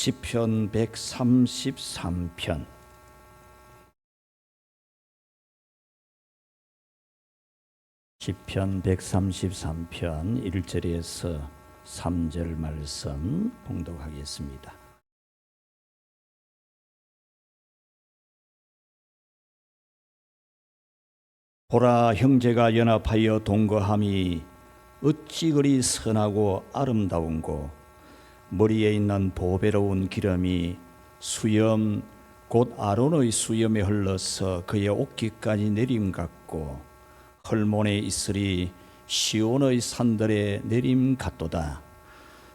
시편 133편 시편 133편 1절에서 3절 말씀 봉독하겠습니다. 보라, 형제가 연합하여 동거함이 어찌 그리 선하고 아름다운고, 머리에 있는 보배로운 기름이 수염 곧 아론의 수염에 흘러서 그의 옷깃까지 내림 같고, 헐몬에 있으리 시온의 산들에 내림 같도다.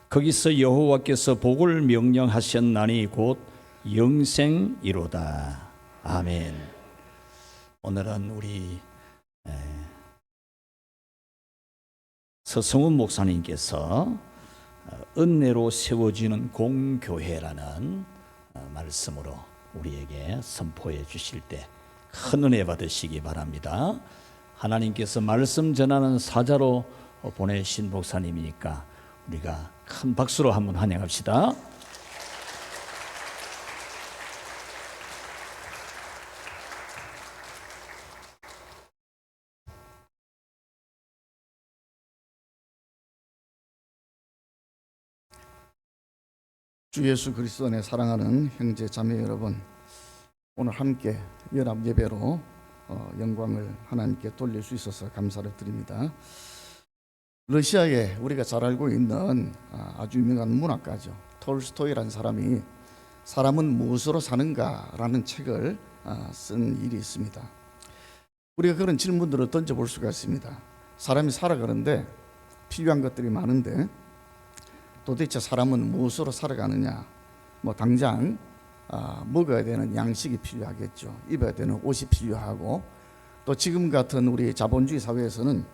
거기서 여호와께서 복을 명령하셨나니 곧 영생이로다. 아멘. 오늘은 우리 서성훈 목사님께서 은혜로 세워지는 공교회라는 말씀으로 우리에게 선포해 주실 때 큰 은혜 받으시기 바랍니다. 하나님께서 말씀 전하는 사자로 보내신 목사님이니까 우리가 큰 박수로 한번 환영합시다. 주 예수 그리스도 안에 사랑하는 형제 자매 여러분, 오늘 함께 연합 예배로 영광을 하나님께 돌릴 수 있어서 감사를 드립니다. 러시아에 우리가 잘 알고 있는 아주 유명한 문학가죠. 톨스토이라는 사람이 사람은 무엇으로 사는가라는 책을 쓴 일이 있습니다. 우리가 그런 질문들을 던져볼 수가 있습니다. 사람이 살아가는데 필요한 것들이 많은데 도대체 사람은 무엇으로 살아가느냐? 당장 먹어야 되는 양식이 필요하겠죠. 입어야 되는 옷이 필요하고, 또 지금 같은 우리 자본주의 사회에서는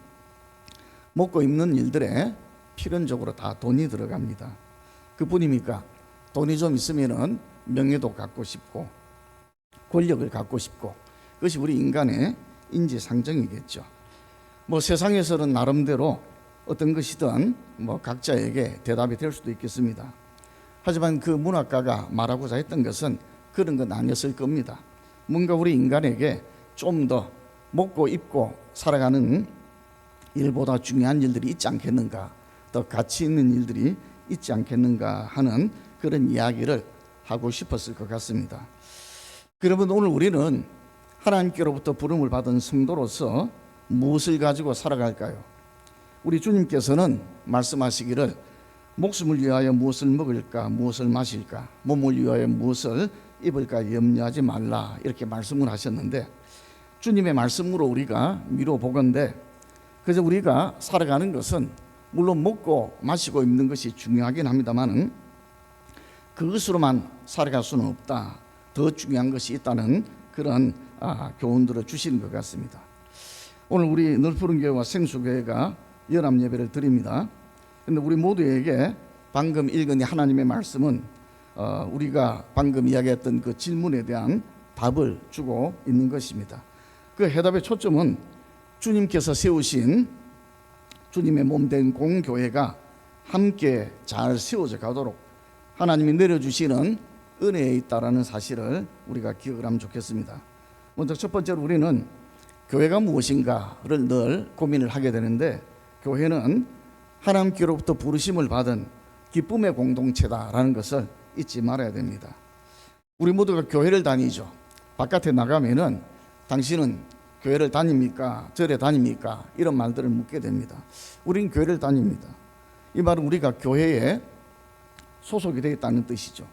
먹고 입는 일들에 필연적으로 다 돈이 들어갑니다. 그뿐입니까? 돈이 좀 있으면은 명예도 갖고 싶고 권력을 갖고 싶고, 그것이 우리 인간의 인지상정이겠죠. 세상에서는 나름대로 어떤 것이든 각자에게 대답이 될 수도 있겠습니다. 하지만 그 문학가가 말하고자 했던 것은 그런 건 아니었을 겁니다. 뭔가 우리 인간에게 좀 더 먹고 입고 살아가는 일보다 중요한 일들이 있지 않겠는가, 더 가치 있는 일들이 있지 않겠는가 하는 그런 이야기를 하고 싶었을 것 같습니다. 그러면 오늘 우리는 하나님께로부터 부름을 받은 성도로서 무엇을 가지고 살아갈까요? 우리 주님께서는 말씀하시기를 목숨을 위하여 무엇을 먹을까, 무엇을 마실까, 몸을 위하여 무엇을 입을까 염려하지 말라, 이렇게 말씀을 하셨는데, 주님의 말씀으로 우리가 미뤄보건대 그래서 우리가 살아가는 것은 물론 먹고 마시고 입는 것이 중요하긴 합니다만 그것으로만 살아갈 수는 없다. 더 중요한 것이 있다는 그런 교훈들을 주시는 것 같습니다. 오늘 우리 널푸른교회와 생수교회가 연합 예배를 드립니다. 그런데 우리 모두에게 방금 읽은 하나님의 말씀은 우리가 방금 이야기했던 그 질문에 대한 답을 주고 있는 것입니다. 그 해답의 초점은 주님께서 세우신 주님의 몸된 공교회가 함께 잘 세워져 가도록 하나님이 내려주시는 은혜에 있다라는 사실을 우리가 기억을 하면 좋겠습니다. 먼저 첫 번째로 우리는 교회가 무엇인가를 늘 고민을 하게 되는데, 교회는 하나님께로부터 부르심을 받은 기쁨의 공동체다라는 것을 잊지 말아야 됩니다. 우리 모두가 교회를 다니죠. 바깥에 나가면은 당신은 교회를 다닙니까? 절에 다닙니까? 이런 말들을 묻게 됩니다. 우리는 교회를 다닙니다. 이 말은 우리가 교회에 소속이 되어 있다는 뜻이죠.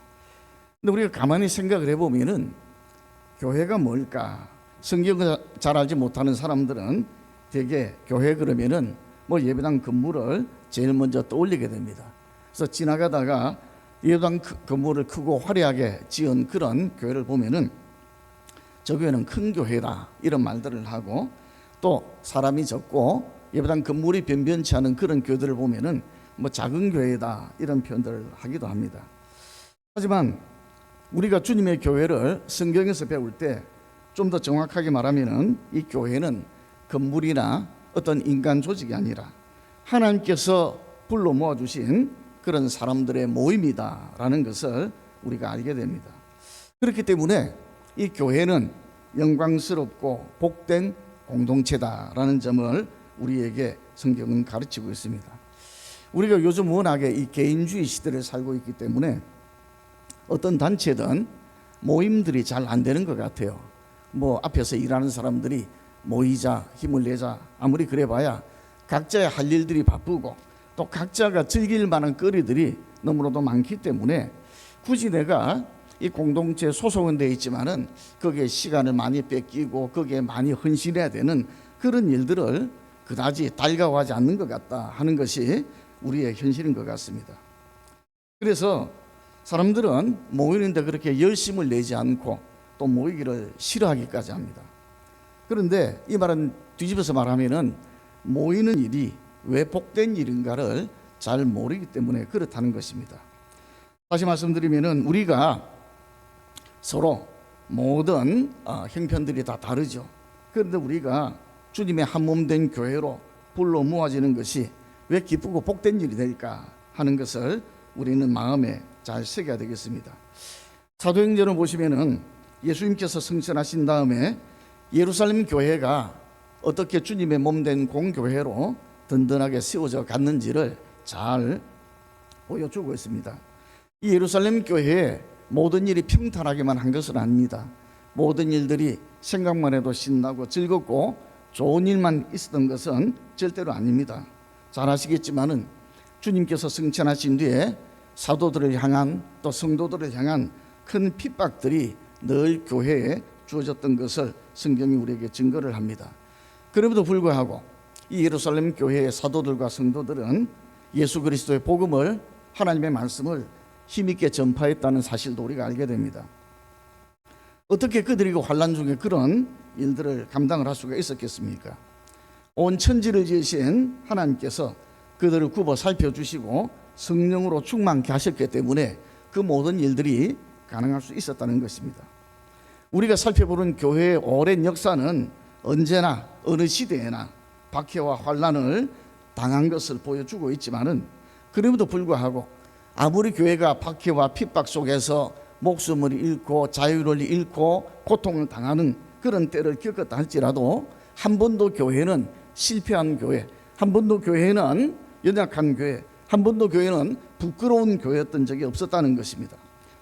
근데 우리가 가만히 생각을 해보면은 교회가 뭘까? 성경을 잘 알지 못하는 사람들은 되게 교회 그러면은 예배당 건물을 제일 먼저 떠올리게 됩니다. 그래서 지나가다가 예배당 건물을 크고 화려하게 지은 그런 교회를 보면은 저 교회는 큰 교회다, 이런 말들을 하고, 또 사람이 적고 예배당 건물이 변변치 않은 그런 교회들을 보면은 작은 교회다, 이런 표현들을 하기도 합니다. 하지만 우리가 주님의 교회를 성경에서 배울 때 좀 더 정확하게 말하면은 이 교회는 건물이나 어떤 인간 조직이 아니라 하나님께서 불러 모아주신 그런 사람들의 모임이다라는 것을 우리가 알게 됩니다. 그렇기 때문에 이 교회는 영광스럽고 복된 공동체다라는 점을 우리에게 성경은 가르치고 있습니다. 우리가 요즘 워낙에 이 개인주의 시대를 살고 있기 때문에 어떤 단체든 모임들이 잘 안 되는 것 같아요. 뭐 앞에서 일하는 사람들이 모이자, 힘을 내자, 아무리 그래봐야 각자의 할 일들이 바쁘고 또 각자가 즐길 만한 거리들이 너무나도 많기 때문에 굳이 내가 이 공동체에 소속은 돼 있지만은 거기에 시간을 많이 뺏기고 거기에 많이 헌신해야 되는 그런 일들을 그다지 달가워하지 않는 것 같다 하는 것이 우리의 현실인 것 같습니다. 그래서 사람들은 모이는데 그렇게 열심을 내지 않고 또 모이기를 싫어하기까지 합니다. 그런데 이 말은 뒤집어서 말하면은 모이는 일이 왜 복된 일인가를 잘 모르기 때문에 그렇다는 것입니다. 다시 말씀드리면은 우리가 서로 모든 형편들이 다 다르죠. 그런데 우리가 주님의 한 몸 된 교회로 불러 모아지는 것이 왜 기쁘고 복된 일이 될까 하는 것을 우리는 마음에 잘 새겨야 되겠습니다. 사도행전을 보시면은 예수님께서 승천하신 다음에 예루살렘 교회가 어떻게 주님의 몸 된 공교회로 든든하게 세워져 갔는지를 잘 보여주고 있습니다. 이 예루살렘 교회에 모든 일이 평탄하게만 한 것은 아닙니다. 모든 일들이 생각만 해도 신나고 즐겁고 좋은 일만 있었던 것은 절대로 아닙니다. 잘 아시겠지만은 주님께서 승천하신 뒤에 사도들을 향한 또 성도들을 향한 큰 핍박들이 늘 교회에 주어졌던 것을 성경이 우리에게 증거를 합니다. 그럼에도 불구하고 이 예루살렘 교회의 사도들과 성도들은 예수 그리스도의 복음을, 하나님의 말씀을 힘있게 전파했다는 사실도 우리가 알게 됩니다. 어떻게 그들이 환난 중에 그런 일들을 감당을 할 수가 있었겠습니까? 온 천지를 지으신 하나님께서 그들을 굽어 살펴주시고 성령으로 충만케 하셨기 때문에 그 모든 일들이 가능할 수 있었다는 것입니다. 우리가 살펴보는 교회의 오랜 역사는 언제나 어느 시대에나 박해와 환난을 당한 것을 보여주고 있지만은 그럼에도 불구하고 아무리 교회가 박해와 핍박 속에서 목숨을 잃고 자유를 잃고 고통을 당하는 그런 때를 겪었다 할지라도 한 번도 교회는 실패한 교회, 한 번도 교회는 연약한 교회, 한 번도 교회는 부끄러운 교회였던 적이 없었다는 것입니다.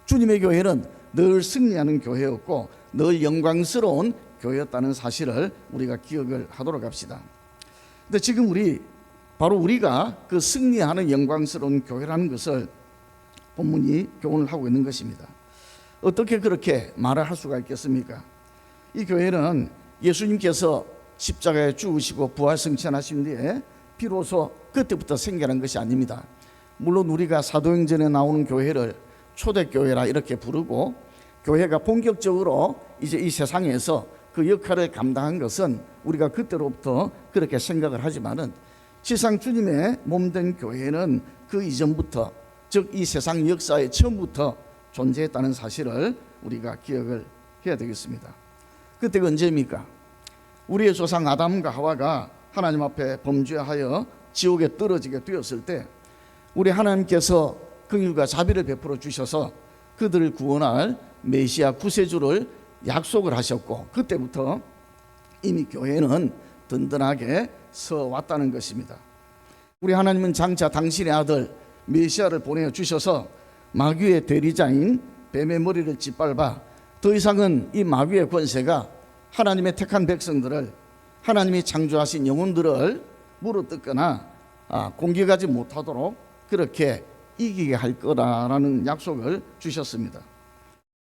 주님의 교회는 늘 승리하는 교회였고 늘 영광스러운 교회였다는 사실을 우리가 기억을 하도록 합시다. 근데 지금 바로 우리가 그 승리하는 영광스러운 교회라는 것을 본문이 교훈을 하고 있는 것입니다. 어떻게 그렇게 말을 할 수가 있겠습니까? 이 교회는 예수님께서 십자가에 죽으시고 부활 승천하신 뒤에 비로소 그때부터 생겨난 것이 아닙니다. 물론 우리가 사도행전에 나오는 교회를 초대교회라 이렇게 부르고 교회가 본격적으로 이제 이 세상에서 그 역할을 감당한 것은 우리가 그때로부터 그렇게 생각을 하지만은 실상 주님의 몸된 교회는 그 이전부터, 즉 이 세상 역사의 처음부터 존재했다는 사실을 우리가 기억을 해야 되겠습니다. 그때가 언제입니까? 우리의 조상 아담과 하와가 하나님 앞에 범죄하여 지옥에 떨어지게 되었을 때 우리 하나님께서 긍휼과 자비를 베풀어 주셔서 그들을 구원할 메시아 구세주를 약속을 하셨고 그때부터 이미 교회는 든든하게 서 왔다는 것입니다. 우리 하나님은 장차 당신의 아들 메시아를 보내주셔서 마귀의 대리자인 뱀의 머리를 짓밟아 더 이상은 이 마귀의 권세가 하나님의 택한 백성들을, 하나님이 창조하신 영혼들을 물어뜯거나 공격하지 못하도록 그렇게 이기게 할 거라는 약속을 주셨습니다.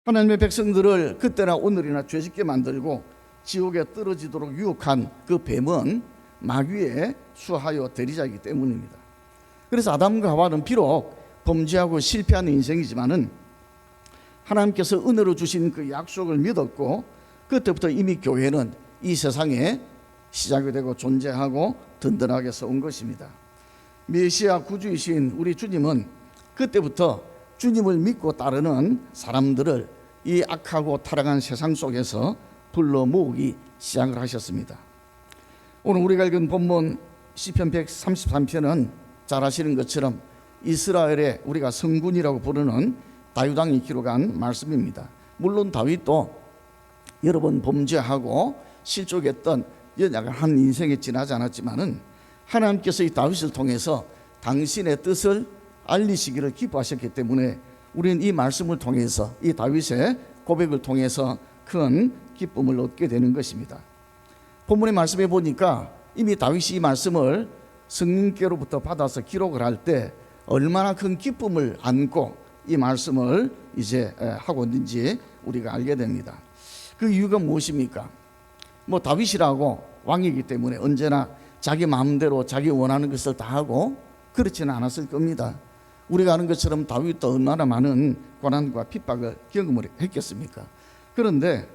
하나님의 백성들을 그때나 오늘이나 죄짓게 만들고 지옥에 떨어지도록 유혹한 그 뱀은 마귀의 수하여 대리자이기 때문입니다. 그래서 아담과 하와는 비록 범죄하고 실패하는 인생이지만은 하나님께서 은혜로 주신 그 약속을 믿었고 그때부터 이미 교회는 이 세상에 시작이 되고 존재하고 든든하게 서온 것입니다. 메시아 구주이신 우리 주님은 그때부터 주님을 믿고 따르는 사람들을 이 악하고 타락한 세상 속에서 불러 모으기 시작을 하셨습니다. 오늘 우리가 읽은 본문 시편 133편은 잘 아시는 것처럼 이스라엘의 우리가 성군이라고 부르는 다윗 왕이 기록한 말씀입니다. 물론 다윗도 여러 번 범죄하고 실족했던 연약한 한 인생에 지나지 않았지만은 하나님께서 이 다윗을 통해서 당신의 뜻을 알리시기를 기뻐하셨기 때문에 우리는 이 말씀을 통해서, 이 다윗의 고백을 통해서 큰 기쁨을 얻게 되는 것입니다. 본문의 말씀에 보니까 이미 다윗이 이 말씀을 성령께로부터 받아서 기록을 할 때 얼마나 큰 기쁨을 안고 이 말씀을 이제 하고 있는지 우리가 알게 됩니다. 그 이유가 무엇입니까? 뭐 다윗이라고 왕이기 때문에 언제나 자기 마음대로 자기 원하는 것을 다 하고 그렇지는 않았을 겁니다. 우리가 아는 것처럼 다윗도 얼마나 많은 고난과 핍박을 경험을 했겠습니까? 그런데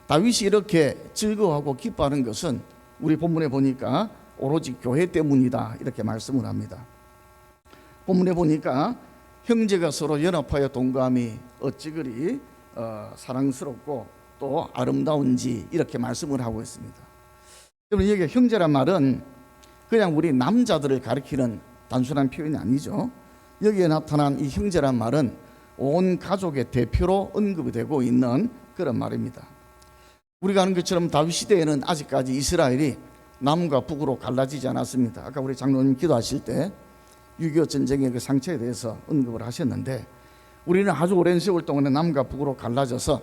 다윗이 이렇게 즐거워하고 기뻐하는 것은 우리 본문에 보니까 오로지 교회 때문이다, 이렇게 말씀을 합니다. 본문에 보니까 형제가 서로 연합하여 동거함이 어찌 그리 사랑스럽고 또 아름다운지 이렇게 말씀을 하고 있습니다. 여러분, 여기 형제란 말은 그냥 우리 남자들을 가리키는 단순한 표현이 아니죠. 여기에 나타난 이 형제란 말은 온 가족의 대표로 언급이 되고 있는 그런 말입니다. 우리가 아는 것처럼 다윗 시대에는 아직까지 이스라엘이 남과 북으로 갈라지지 않았습니다. 아까 우리 장로님 기도하실 때 6.25 전쟁의 그 상처에 대해서 언급을 하셨는데, 우리는 아주 오랜 세월 동안에 남과 북으로 갈라져서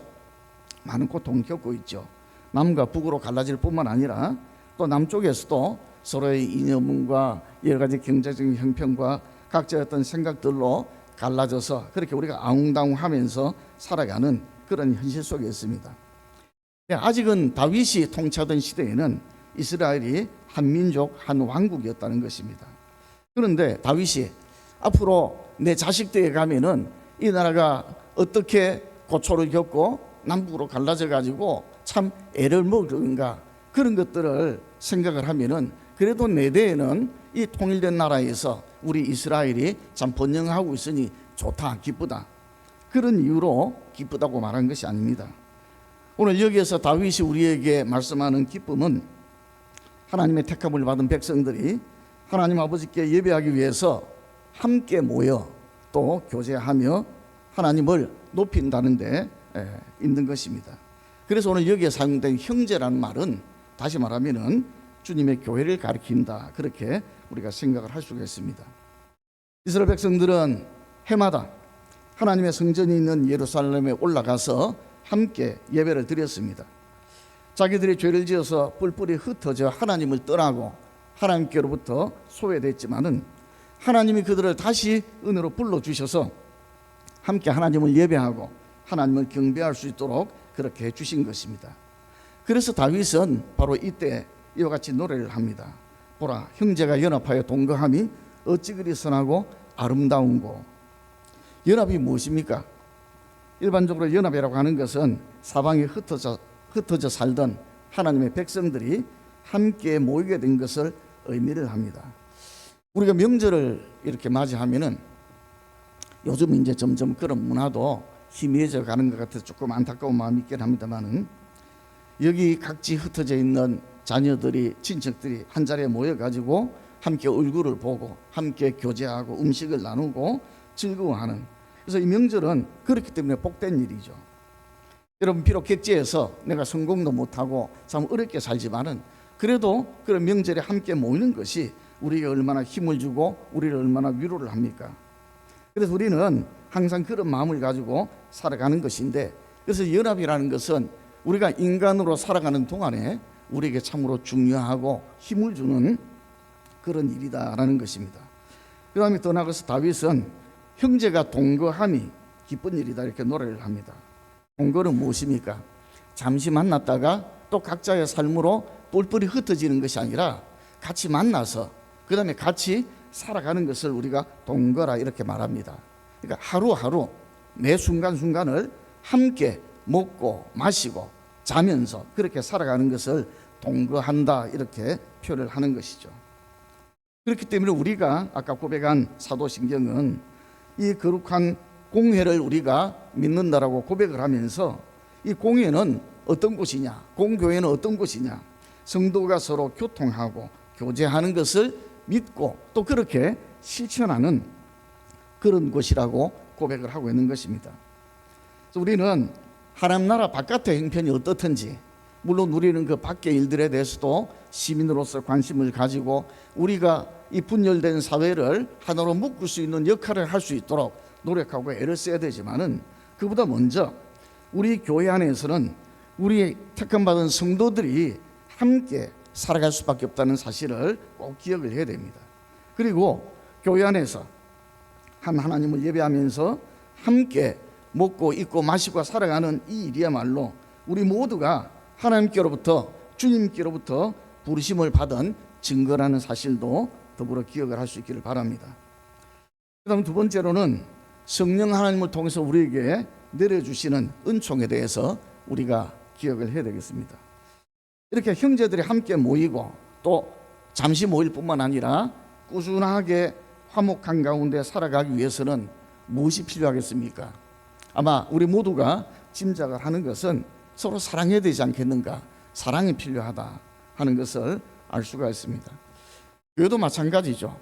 많은 고통을 겪고 있죠. 남과 북으로 갈라질 뿐만 아니라 또 남쪽에서도 서로의 이념과 여러 가지 경제적인 형편과 각자의 어떤 생각들로 갈라져서 그렇게 우리가 아웅다웅하면서 살아가는 그런 현실 속에 있습니다. 아직은 다윗이 통치하던 시대에는 이스라엘이 한 민족, 한 왕국이었다는 것입니다. 그런데 다윗이 앞으로 내 자식들에 가면은 이 나라가 어떻게 고초를 겪고 남북으로 갈라져 가지고 참 애를 먹는가, 그런 것들을 생각을 하면은 그래도 내 대에는 이 통일된 나라에서 우리 이스라엘이 참 번영하고 있으니 좋다, 기쁘다, 그런 이유로 기쁘다고 말한 것이 아닙니다. 오늘 여기에서 다윗이 우리에게 말씀하는 기쁨은 하나님의 택함을 받은 백성들이 하나님 아버지께 예배하기 위해서 함께 모여 또 교제하며 하나님을 높인다는 데 있는 것입니다. 그래서 오늘 여기에 사용된 형제라는 말은 다시 말하면은 주님의 교회를 가리킨다, 그렇게 우리가 생각을 할 수가 있습니다. 이스라엘 백성들은 해마다 하나님의 성전이 있는 예루살렘에 올라가서 함께 예배를 드렸습니다. 자기들이 죄를 지어서 뿔뿔이 흩어져 하나님을 떠나고 하나님께로부터 소외됐지만은 하나님이 그들을 다시 은혜로 불러주셔서 함께 하나님을 예배하고 하나님을 경배할 수 있도록 그렇게 해주신 것입니다. 그래서 다윗은 바로 이때 이와 같이 노래를 합니다. 보라, 형제가 연합하여 동거함이 어찌 그리 선하고 아름다운고. 연합이 무엇입니까? 일반적으로 연합이라고 하는 것은 사방에 흩어져 살던 하나님의 백성들이 함께 모이게 된 것을 의미를 합니다. 우리가 명절을 이렇게 맞이하면은 요즘 이제 점점 그런 문화도 희미해져 가는 것 같아서 조금 안타까운 마음이 있긴 합니다만은, 여기 각지 흩어져 있는 자녀들이, 친척들이 한 자리에 모여가지고 함께 얼굴을 보고 함께 교제하고 음식을 나누고 즐거워하는, 그래서 이 명절은 그렇기 때문에 복된 일이죠. 여러분, 비록 객지에서 내가 성공도 못하고 참 어렵게 살지만은 그래도 그런 명절에 함께 모이는 것이 우리에게 얼마나 힘을 주고 우리를 얼마나 위로를 합니까? 그래서 우리는 항상 그런 마음을 가지고 살아가는 것인데, 그래서 연합이라는 것은 우리가 인간으로 살아가는 동안에 우리에게 참으로 중요하고 힘을 주는 그런 일이다라는 것입니다. 그 다음에 더 나아가서 다윗은 형제가 동거함이 기쁜 일이다, 이렇게 노래를 합니다. 동거는 무엇입니까? 잠시 만났다가 또 각자의 삶으로 뿔뿔이 흩어지는 것이 아니라 같이 만나서 그 다음에 같이 살아가는 것을 우리가 동거라, 이렇게 말합니다. 그러니까 하루하루 매 순간순간을 함께 먹고 마시고 자면서 그렇게 살아가는 것을 동거한다, 이렇게 표현을 하는 것이죠. 그렇기 때문에 우리가 아까 고백한 사도신경은 이 거룩한 공회를 우리가 믿는다라고 고백을 하면서, 이 공회는 어떤 곳이냐, 공교회는 어떤 곳이냐, 성도가 서로 교통하고 교제하는 것을 믿고 또 그렇게 실천하는 그런 곳이라고 고백을 하고 있는 것입니다. 그래서 우리는 하나님 나라 바깥의 형편이 어떻든지, 물론 우리는 그 밖의 일들에 대해서도 시민으로서 관심을 가지고 우리가 이 분열된 사회를 하나로 묶을 수 있는 역할을 할 수 있도록 노력하고 애를 써야 되지만은, 그보다 먼저 우리 교회 안에서는 우리 택함받은 성도들이 함께 살아갈 수밖에 없다는 사실을 꼭 기억을 해야 됩니다. 그리고 교회 안에서 한 하나님을 예배하면서 함께 먹고 입고 마시고 살아가는 이 일이야말로 우리 모두가 하나님께로부터, 주님께로부터 부르심을 받은 증거라는 사실도 더불어 기억을 할 수 있기를 바랍니다. 그 다음 두 번째로는 성령 하나님을 통해서 우리에게 내려주시는 은총에 대해서 우리가 기억을 해야 되겠습니다. 이렇게 형제들이 함께 모이고 또 잠시 모일 뿐만 아니라 꾸준하게 화목한 가운데 살아가기 위해서는 무엇이 필요하겠습니까? 아마 우리 모두가 짐작을 하는 것은 서로 사랑해야 되지 않겠는가, 사랑이 필요하다 하는 것을 알 수가 있습니다. 교회도 마찬가지죠.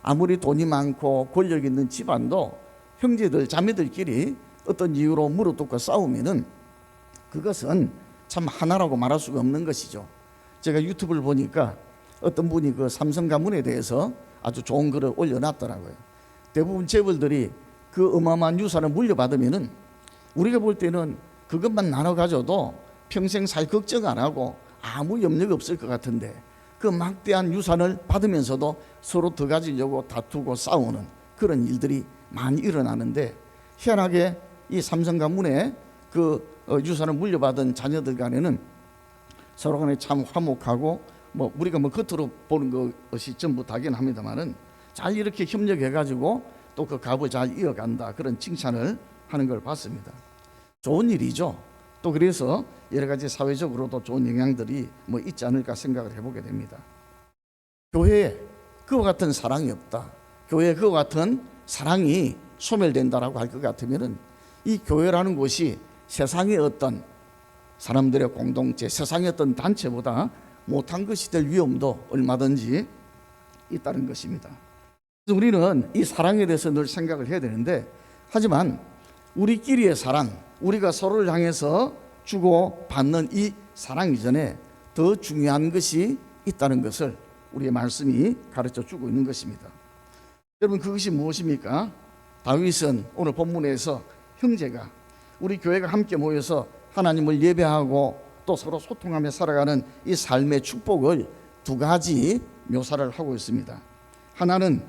아무리 돈이 많고 권력 있는 집안도 형제들 자매들끼리 어떤 이유로 물어뜯고 싸우면은 그것은 참 하나라고 말할 수가 없는 것이죠. 제가 유튜브를 보니까 어떤 분이 그 삼성 가문에 대해서 아주 좋은 글을 올려놨더라고요. 대부분 재벌들이 그 어마어마한 유산을 물려받으면은 우리가 볼 때는 그것만 나눠 가져도 평생 살 걱정 안 하고 아무 염려가 없을 것 같은데, 그 막대한 유산을 받으면서도 서로 더 가지려고 다투고 싸우는 그런 일들이 많이 일어나는데, 희한하게 이 삼성 가문의 그 유산을 물려받은 자녀들 간에는 서로 간에 참 화목하고, 우리가 겉으로 보는 것이 전부 다긴 합니다만은 잘 이렇게 협력해 가지고 또 그 갑을 잘 이어간다, 그런 칭찬을 하는 걸 봤습니다. 좋은 일이죠. 또 그래서 여러 가지 사회적으로도 좋은 영향들이 있지 않을까 생각을 해보게 됩니다. 교회에 그와 같은 사랑이 없다, 교회에 그와 같은 사랑이 소멸된다라고 할 것 같으면은 이 교회라는 곳이 세상의 어떤 사람들의 공동체, 세상의 어떤 단체보다 못한 것이 될 위험도 얼마든지 있다는 것입니다. 그래서 우리는 이 사랑에 대해서 늘 생각을 해야 되는데, 하지만 우리끼리의 사랑, 우리가 서로를 향해서 주고 받는 이 사랑 이전에 더 중요한 것이 있다는 것을 우리의 말씀이 가르쳐 주고 있는 것입니다. 여러분, 그것이 무엇입니까? 다윗은 오늘 본문에서 형제가, 우리 교회가 함께 모여서 하나님을 예배하고 또 서로 소통하며 살아가는 이 삶의 축복을 두 가지 묘사를 하고 있습니다. 하나는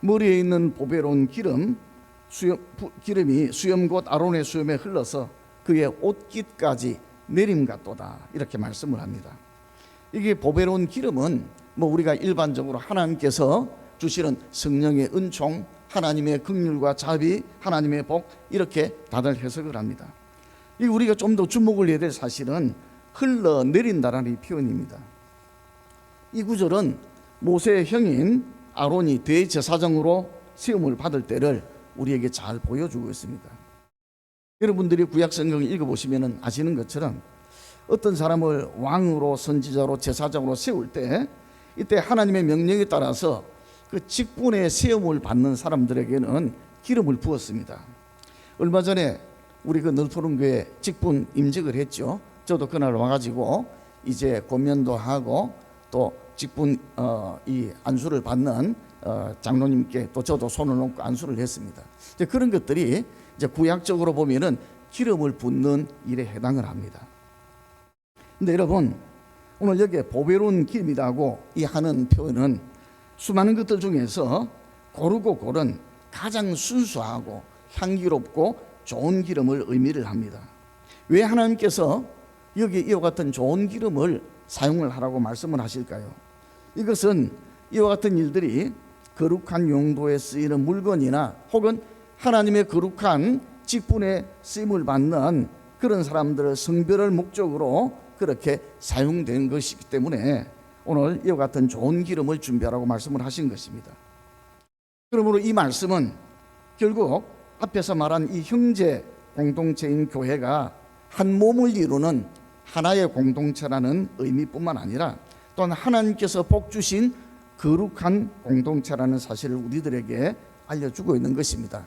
머리에 있는 보배로운 기름이 수염 곧 아론의 수염에 흘러서 그의 옷깃까지 내림 같도다, 이렇게 말씀을 합니다. 이게 보배로운 기름은 우리가 일반적으로 하나님께서 주시는 성령의 은총, 하나님의 긍휼과 자비, 하나님의 복, 이렇게 다들 해석을 합니다. 이 우리가 좀 더 주목을 해야 될 사실은 흘러내린다라는 표현입니다. 이 구절은 모세의 형인 아론이 대제사장으로 세움을 받을 때를 우리에게 잘 보여주고 있습니다. 여러분들이 구약성경을 읽어보시면 아시는 것처럼 어떤 사람을 왕으로, 선지자로, 제사장으로 세울 때, 이때 하나님의 명령에 따라서 그 직분의 세움을 받는 사람들에게는 기름을 부었습니다. 얼마 전에 우리 그 늘푸른교회 직분 임직을 했죠. 저도 그날 와가지고 이제 권면도 하고 또 직분 이 안수를 받는 장로님께 또 저도 손을 얹고 안수를 했습니다. 이제 그런 것들이 이제 구약적으로 보면은 기름을 붓는 일에 해당을 합니다. 근데 여러분, 오늘 여기에 보배로운 기름이라고 이 하는 표현은 수많은 것들 중에서 고르고 고른 가장 순수하고 향기롭고 좋은 기름을 의미를 합니다. 왜 하나님께서 여기 이와 같은 좋은 기름을 사용을 하라고 말씀을 하실까요? 이것은 이와 같은 일들이 거룩한 용도에 쓰이는 물건이나 혹은 하나님의 거룩한 직분에 쓰임을 받는 그런 사람들을 성별을 목적으로 그렇게 사용된 것이기 때문에 오늘 이와 같은 좋은 기름을 준비하라고 말씀을 하신 것입니다. 그러므로 이 말씀은 결국 앞에서 말한 이 형제 공동체인 교회가 한 몸을 이루는 하나의 공동체라는 의미뿐만 아니라 또한 하나님께서 복 주신 거룩한 공동체라는 사실을 우리들에게 알려주고 있는 것입니다.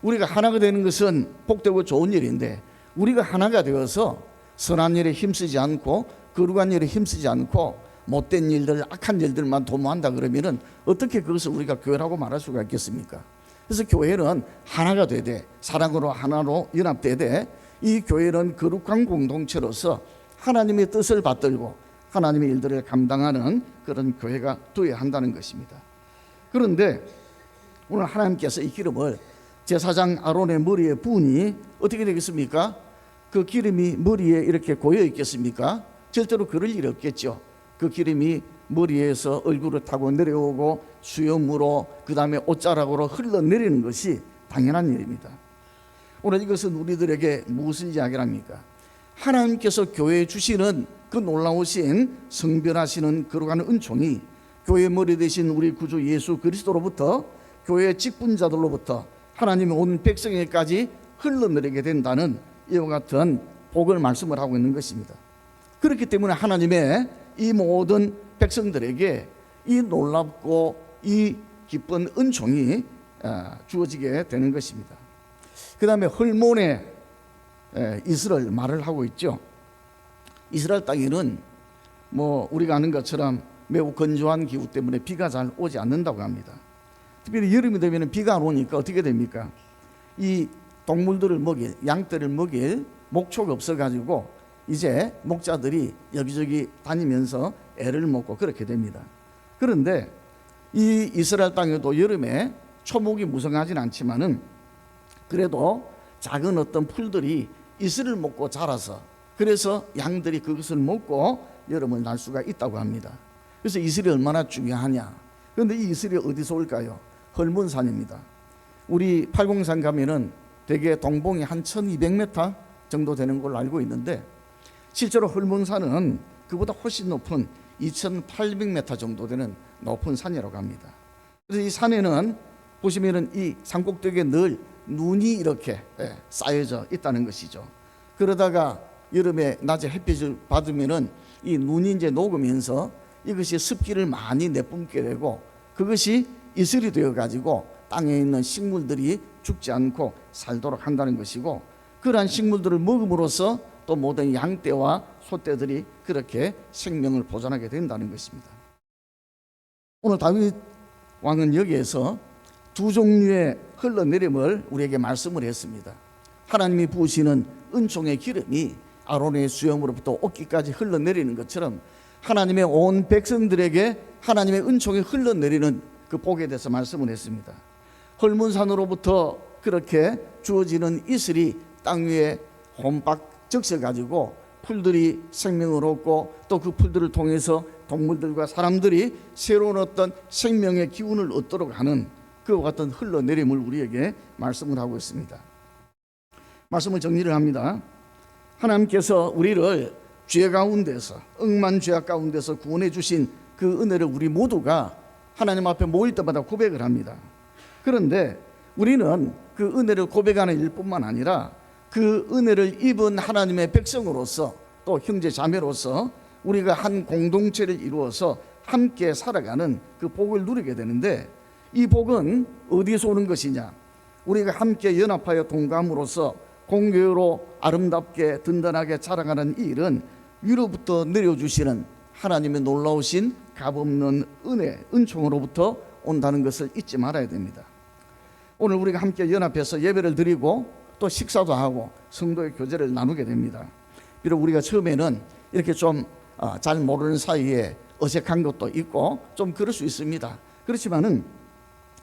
우리가 하나가 되는 것은 복되고 좋은 일인데, 우리가 하나가 되어서 선한 일에 힘쓰지 않고 거룩한 일에 힘쓰지 않고 못된 일들, 악한 일들만 도모한다 그러면은 어떻게 그것을 우리가 교회라고 말할 수가 있겠습니까? 그래서 교회는 하나가 되되 사랑으로 하나로 연합되되, 이 교회는 거룩한 공동체로서 하나님의 뜻을 받들고 하나님의 일들을 감당하는 그런 교회가 되어야 한다는 것입니다. 그런데 오늘 하나님께서 이 기름을 제사장 아론의 머리에 부으니 어떻게 되겠습니까? 그 기름이 머리에 이렇게 고여 있겠습니까? 절대로 그럴 일이 없겠죠. 그 기름이 머리에서 얼굴을 타고 내려오고 수염으로 그 다음에 옷자락으로 흘러내리는 것이 당연한 일입니다. 오늘 이것은 우리들에게 무엇을 이야기합니까? 하나님께서 교회에 주시는 그 놀라우신 성별하시는 거룩한 은총이 교회 머리 되신 우리 구주 예수 그리스도로부터 교회 직분자들로부터 하나님의 온 백성에게까지 흘러내리게 된다는 이와 같은 복을 말씀을 하고 있는 것입니다. 그렇기 때문에 하나님의 이 모든 백성들에게 이 놀랍고 이 기쁜 은총이 주어지게 되는 것입니다. 그 다음에 헐몬의 이스라엘 말을 하고 있죠. 이스라엘 땅에는 뭐 우리가 아는 것처럼 매우 건조한 기후 때문에 비가 잘 오지 않는다고 합니다. 특별히 여름이 되면 비가 안 오니까 어떻게 됩니까? 이 동물들을 먹일, 양떼를 먹일 목초가 없어가지고 이제 목자들이 여기저기 다니면서 애를 먹고 그렇게 됩니다. 그런데 이 이스라엘 땅에도 여름에 초목이 무성하진 않지만은 그래도 작은 어떤 풀들이 이슬을 먹고 자라서, 그래서 양들이 그것을 먹고 여름을 날 수가 있다고 합니다. 그래서 이슬이 얼마나 중요하냐. 그런데 이 이슬이 어디서 올까요? 헐몬산입니다. 우리 팔공산 가면은 대개 동봉이 한 1200m 정도 되는 걸로 알고 있는데, 실제로 헐몬산은 그보다 훨씬 높은 2800m 정도 되는 높은 산이라고 합니다. 그래서 이 산에는 보시면은 이 산꼭대기에 늘 눈이 이렇게 쌓여져 있다는 것이죠. 그러다가 여름에 낮에 햇빛을 받으면은 이 눈이 이제 녹으면서 이것이 습기를 많이 내뿜게 되고, 그것이 이슬이 되어 가지고 땅에 있는 식물들이 죽지 않고 살도록 한다는 것이고, 그러한 식물들을 먹음으로써 또 모든 양떼와 소떼들이 그렇게 생명을 보존하게 된다는 것입니다. 오늘 다윗 왕은 여기에서 두 종류의 흘러내림을 우리에게 말씀을 했습니다. 하나님이 부으시는 은총의 기름이 아론의 수염으로부터 옷깃까지 흘러내리는 것처럼 하나님의 온 백성들에게 하나님의 은총이 흘러내리는 그 복에 대해서 말씀을 했습니다. 헐몬산으로부터 그렇게 주어지는 이슬이 땅 위에 혼박 적셔가지고 풀들이 생명을 얻고, 또 그 풀들을 통해서 동물들과 사람들이 새로운 어떤 생명의 기운을 얻도록 하는 그와 같은 흘러내림을 우리에게 말씀을 하고 있습니다. 말씀을 정리를 합니다. 하나님께서 우리를 죄 가운데서, 억만 죄악 가운데서 구원해 주신 그 은혜를 우리 모두가 하나님 앞에 모일 때마다 고백을 합니다. 그런데 우리는 그 은혜를 고백하는 일뿐만 아니라 그 은혜를 입은 하나님의 백성으로서, 또 형제 자매로서 우리가 한 공동체를 이루어서 함께 살아가는 그 복을 누리게 되는데, 이 복은 어디서 오는 것이냐? 우리가 함께 연합하여 동감으로써 공교로 아름답게 든든하게 자라가는 이 일은 위로부터 내려주시는 하나님의 놀라우신 값없는 은혜, 은총으로부터 온다는 것을 잊지 말아야 됩니다. 오늘 우리가 함께 연합해서 예배를 드리고 또 식사도 하고 성도의 교제를 나누게 됩니다. 비록 우리가 처음에는 이렇게 좀 잘 모르는 사이에 어색한 것도 있고 좀 그럴 수 있습니다. 그렇지만은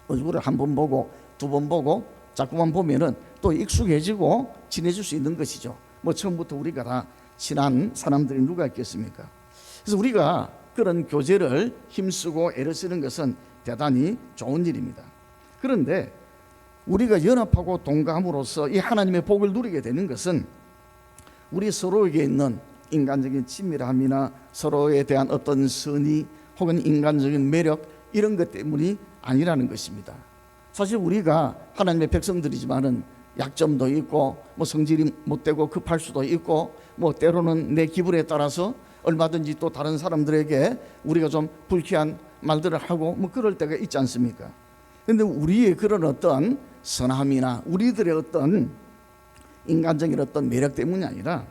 얼굴을 한 번 보고 두 번 보고 자꾸만 보면은 또 익숙해지고 친해질 수 있는 것이죠. 뭐 처음부터 우리가 다 친한 사람들이 누가 있겠습니까? 그래서 우리가 그런 교제를 힘쓰고 애를 쓰는 것은 대단히 좋은 일입니다. 그런데 우리가 연합하고 동감으로써 이 하나님의 복을 누리게 되는 것은 우리 서로에게 있는 인간적인 친밀함이나 서로에 대한 어떤 선의 혹은 인간적인 매력, 이런 것 때문이 아니라는 것입니다. 사실 우리가 하나님의 백성들이지만은 약점도 있고 뭐 성질이 못되고 급할 수도 있고 뭐 때로는 내 기분에 따라서 얼마든지 또 다른 사람들에게 우리가 좀 불쾌한 말들을 하고 뭐 그럴 때가 있지 않습니까? 그런데 우리의 그런 어떤 선함이나 우리들의 어떤 인간적인 어떤 매력 때문이 아니라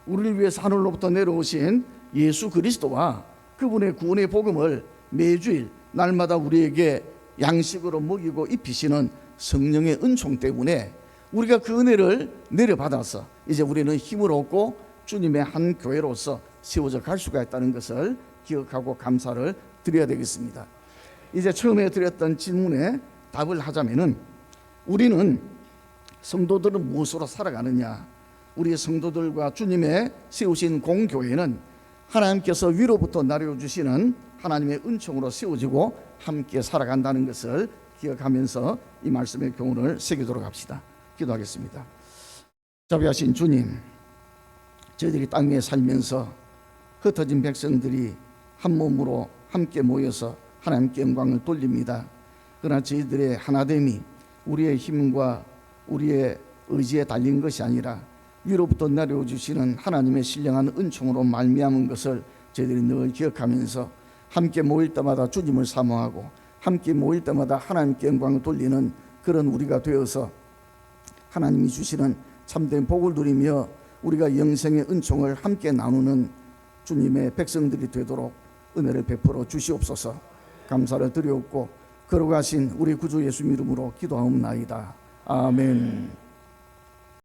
우리를 위해서 하늘로부터 내려오신 예수 그리스도와 그분의 구원의 복음을 매주일 날마다 우리에게 양식으로 먹이고 입히시는 성령의 은총 때문에 우리가 그 은혜를 내려받아서 이제 우리는 힘을 얻고 주님의 한 교회로서 세워져 갈 수가 있다는 것을 기억하고 감사를 드려야 되겠습니다. 이제 처음에 드렸던 질문에 답을 하자면은 우리는 성도들은 무엇으로 살아가느냐? 우리 성도들과 주님의 세우신 공교회는 하나님께서 위로부터 내려주시는 하나님의 은총으로 세워지고 함께 살아간다는 것을 기억하면서 이 말씀의 교훈을 새기도록 합시다. 기도하겠습니다. 자비하신 주님, 저희들이 땅 위에 살면서 흩어진 백성들이 한 몸으로 함께 모여서 하나님께 영광을 돌립니다. 그러나 저희들의 하나됨이 우리의 힘과 우리의 의지에 달린 것이 아니라 위로부터 내려주시는 하나님의 신령한 은총으로 말미암은 것을 저희들이 늘 기억하면서 함께 모일 때마다 주님을 사모하고 함께 모일 때마다 하나님께 영광을 돌리는 그런 우리가 되어서 하나님이 주시는 참된 복을 누리며 우리가 영생의 은총을 함께 나누는 주님의 백성들이 되도록 은혜를 베풀어 주시옵소서. 감사를 드리옵고 거룩하신 우리 구주 예수 이름으로 기도하옵나이다. 아멘.